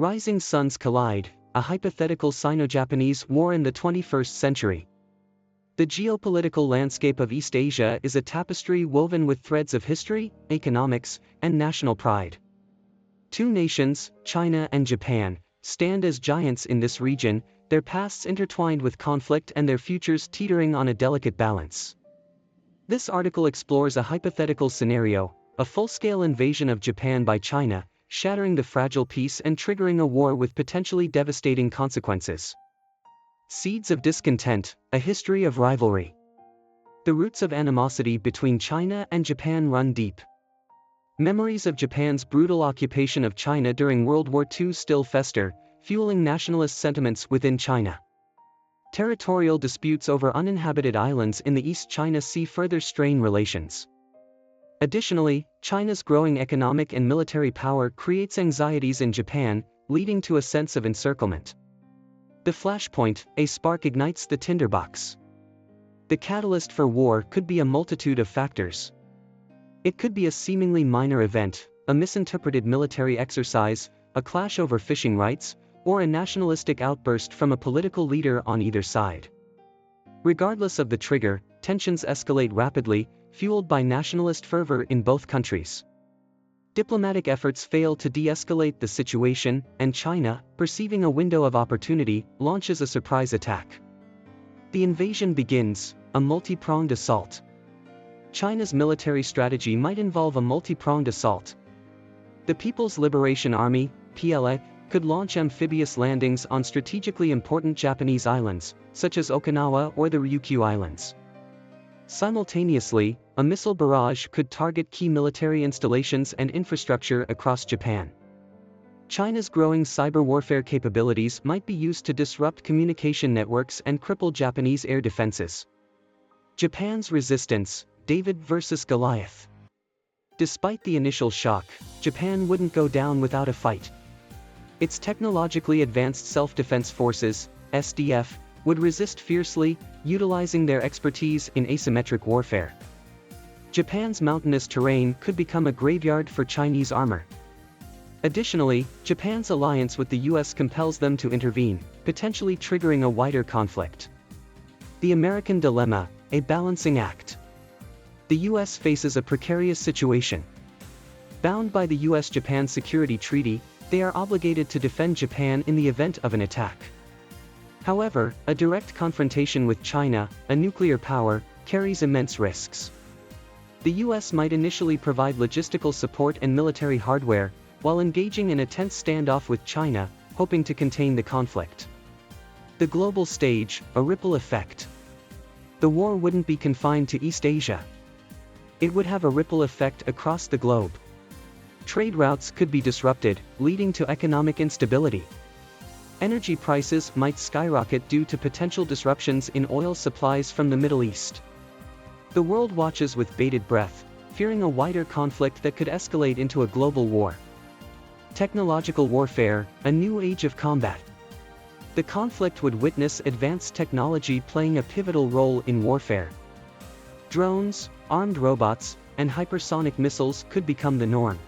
Rising suns collide, a hypothetical Sino-Japanese war in the 21st century. The geopolitical landscape of East Asia is a tapestry woven with threads of history, economics, and national pride. Two nations, China and Japan, stand as giants in this region, their pasts intertwined with conflict and their futures teetering on a delicate balance. This article explores a hypothetical scenario, a full-scale invasion of Japan by China, shattering the fragile peace and triggering a war with potentially devastating consequences. Seeds of discontent, a history of rivalry. The roots of animosity between China and Japan run deep. Memories of Japan's brutal occupation of China during World War II still fester, fueling nationalist sentiments within China. Territorial disputes over uninhabited islands in the East China Sea further strain relations. Additionally, China's growing economic and military power creates anxieties in Japan, leading to a sense of encirclement. The flashpoint, a spark ignites the tinderbox. The catalyst for war could be a multitude of factors. It could be a seemingly minor event, a misinterpreted military exercise, a clash over fishing rights, or a nationalistic outburst from a political leader on either side. Regardless of the trigger, tensions escalate rapidly, fueled by nationalist fervor in both countries. Diplomatic efforts fail to de-escalate the situation, and China, perceiving a window of opportunity, launches a surprise attack. The invasion begins, a multi-pronged assault. China's military strategy might involve a multi-pronged assault. The People's Liberation Army, PLA, could launch amphibious landings on strategically important Japanese islands, such as Okinawa or the Ryukyu Islands. Simultaneously, a missile barrage could target key military installations and infrastructure across Japan. China's growing cyber warfare capabilities might be used to disrupt communication networks and cripple Japanese air defenses. Japan's resistance, David versus Goliath. Despite the initial shock, Japan wouldn't go down without a fight. Its technologically advanced self-defense forces, SDF, would resist fiercely, utilizing their expertise in asymmetric warfare. Japan's mountainous terrain could become a graveyard for Chinese armor. Additionally, Japan's alliance with the US compels them to intervene, potentially triggering a wider conflict. The American dilemma, a balancing act. The US faces a precarious situation. Bound by the US-Japan Security Treaty, they are obligated to defend Japan in the event of an attack. However, a direct confrontation with China, a nuclear power, carries immense risks. The US might initially provide logistical support and military hardware, while engaging in a tense standoff with China, hoping to contain the conflict. The global stage, a ripple effect. The war wouldn't be confined to East Asia. It would have a ripple effect across the globe. Trade routes could be disrupted, leading to economic instability. Energy prices might skyrocket due to potential disruptions in oil supplies from the Middle East. The world watches with bated breath, fearing a wider conflict that could escalate into a global war. Technological warfare, a new age of combat. The conflict would witness advanced technology playing a pivotal role in warfare. Drones, armed robots, and hypersonic missiles could become the norm.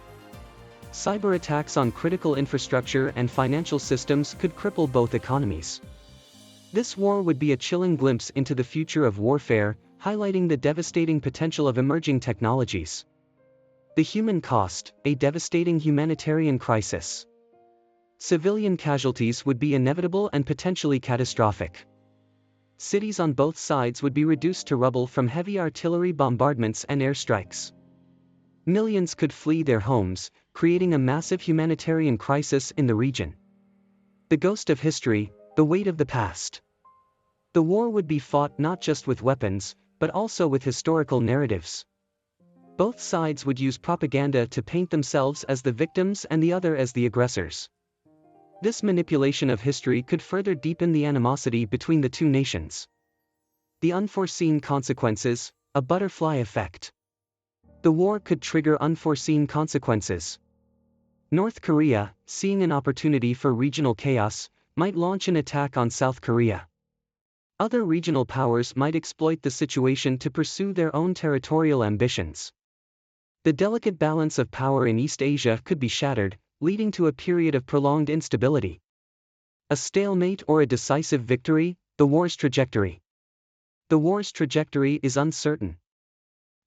Cyber attacks on critical infrastructure and financial systems could cripple both economies. This war would be a chilling glimpse into the future of warfare, highlighting the devastating potential of emerging technologies. The human cost, a devastating humanitarian crisis. Civilian casualties would be inevitable and potentially catastrophic. Cities on both sides would be reduced to rubble from heavy artillery bombardments and airstrikes. Millions could flee their homes, creating a massive humanitarian crisis in the region. The ghost of history, the weight of the past. The war would be fought not just with weapons, but also with historical narratives. Both sides would use propaganda to paint themselves as the victims and the other as the aggressors. This manipulation of history could further deepen the animosity between the two nations. The unforeseen consequences, a butterfly effect. The war could trigger unforeseen consequences. North Korea, seeing an opportunity for regional chaos, might launch an attack on South Korea. Other regional powers might exploit the situation to pursue their own territorial ambitions. The delicate balance of power in East Asia could be shattered, leading to a period of prolonged instability. A stalemate or a decisive victory, the war's trajectory. The war's trajectory is uncertain.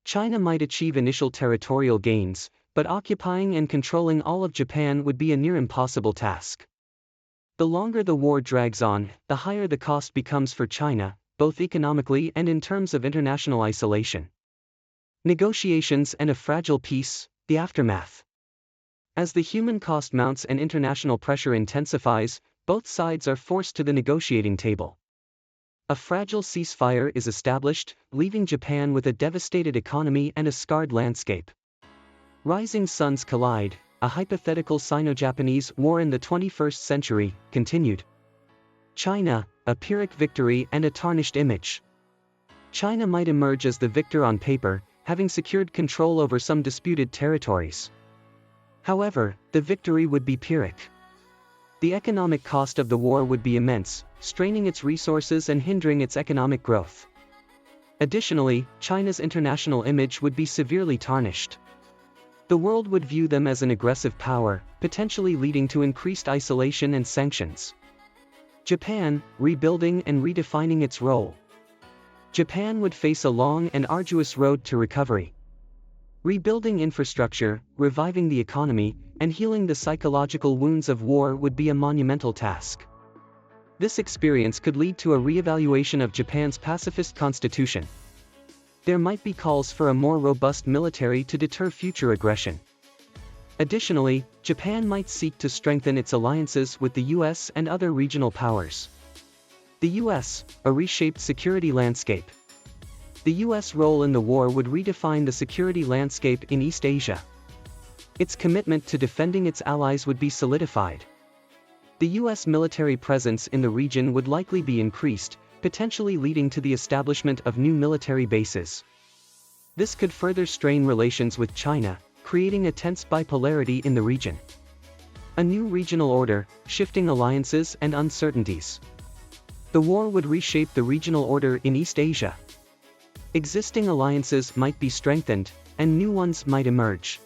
China might achieve initial territorial gains, but occupying and controlling all of Japan would be a near impossible task. The longer the war drags on, the higher the cost becomes for China, both economically and in terms of international isolation. Negotiations and a fragile peace, the aftermath. As the human cost mounts and international pressure intensifies, both sides are forced to the negotiating table. A fragile ceasefire is established, leaving Japan with a devastated economy and a scarred landscape. Rising suns collide, a hypothetical Sino-Japanese war in the 21st century, continued. China, a Pyrrhic victory and a tarnished image. China might emerge as the victor on paper, having secured control over some disputed territories. However, the victory would be Pyrrhic. The economic cost of the war would be immense, straining its resources and hindering its economic growth. Additionally, China's international image would be severely tarnished. The world would view them as an aggressive power, potentially leading to increased isolation and sanctions. Japan, rebuilding and redefining its role. Japan would face a long and arduous road to recovery. Rebuilding infrastructure, reviving the economy, and healing the psychological wounds of war would be a monumental task. This experience could lead to a re-evaluation of Japan's pacifist constitution. There might be calls for a more robust military to deter future aggression. Additionally, Japan might seek to strengthen its alliances with the US and other regional powers. The US, a reshaped security landscape. The US role in the war would redefine the security landscape in East Asia. Its commitment to defending its allies would be solidified. The US military presence in the region would likely be increased, potentially leading to the establishment of new military bases. This could further strain relations with China, creating a tense bipolarity in the region. A new regional order, shifting alliances and uncertainties. The war would reshape the regional order in East Asia. Existing alliances might be strengthened, and new ones might emerge.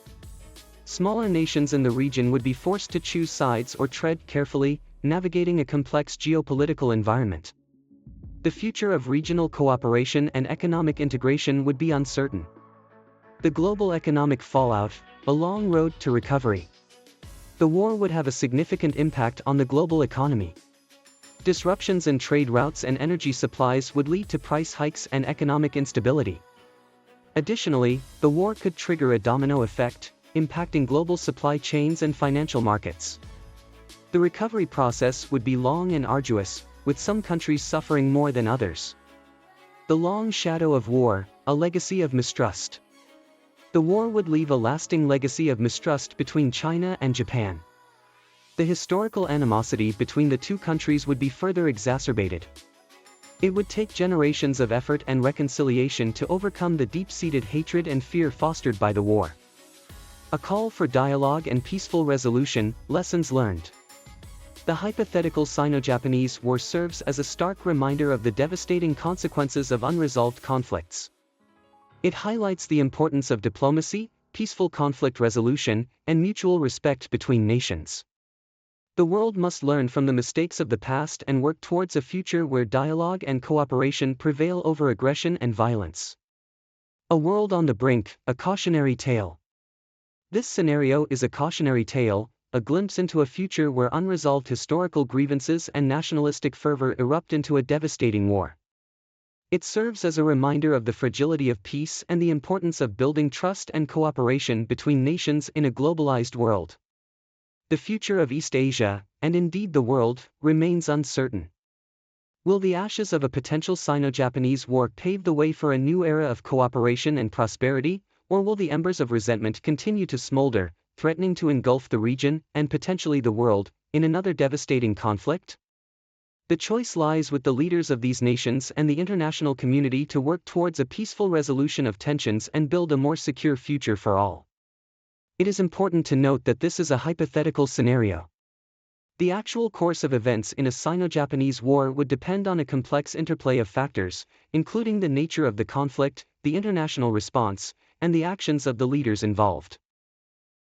Smaller nations in the region would be forced to choose sides or tread carefully, navigating a complex geopolitical environment. The future of regional cooperation and economic integration would be uncertain. The global economic fallout, a long road to recovery. The war would have a significant impact on the global economy. Disruptions in trade routes and energy supplies would lead to price hikes and economic instability. Additionally, the war could trigger a domino effect, impacting global supply chains and financial markets. The recovery process would be long and arduous, with some countries suffering more than others. The long shadow of war, a legacy of mistrust. The war would leave a lasting legacy of mistrust between China and Japan. The historical animosity between the two countries would be further exacerbated. It would take generations of effort and reconciliation to overcome the deep-seated hatred and fear fostered by the war. A call for dialogue and peaceful resolution, lessons learned. The hypothetical Sino-Japanese War serves as a stark reminder of the devastating consequences of unresolved conflicts. It highlights the importance of diplomacy, peaceful conflict resolution, and mutual respect between nations. The world must learn from the mistakes of the past and work towards a future where dialogue and cooperation prevail over aggression and violence. A world on the brink, a cautionary tale. This scenario is a cautionary tale, a glimpse into a future where unresolved historical grievances and nationalistic fervor erupt into a devastating war. It serves as a reminder of the fragility of peace and the importance of building trust and cooperation between nations in a globalized world. The future of East Asia, and indeed the world, remains uncertain. Will the ashes of a potential Sino-Japanese war pave the way for a new era of cooperation and prosperity, or will the embers of resentment continue to smolder, threatening to engulf the region, and potentially the world, in another devastating conflict? The choice lies with the leaders of these nations and the international community to work towards a peaceful resolution of tensions and build a more secure future for all. It is important to note that this is a hypothetical scenario. The actual course of events in a Sino-Japanese war would depend on a complex interplay of factors, including the nature of the conflict, the international response, and the actions of the leaders involved.